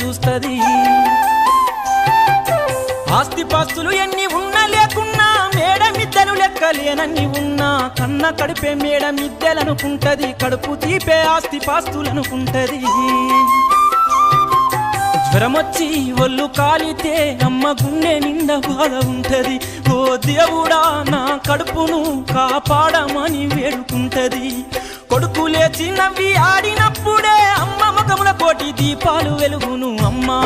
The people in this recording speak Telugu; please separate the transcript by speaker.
Speaker 1: చూస్తది ఆస్తిపాస్తులు ఎన్ని ఉన్నా లేకున్నా మేడమిద్దలు లెక్కలేనన్ని ఉన్నా కన్న కడిపే మేడమిద్దెలనుకుంటది కడుపు తీపే ఆస్తిపాస్తులనుకుంటది జ్వరమొచ్చి ఒళ్ళు కాలితే అమ్మ గుండె నిండా బాధ ఉంటది ఓ దేవుడా నా కడుపును కాపాడమని వేడుకుంటది కొడుకు లేచి నవ్వి ఆడినప్పుడే అమ్మ ముఖముల కోటి దీపాలు వెలుగును అమ్మా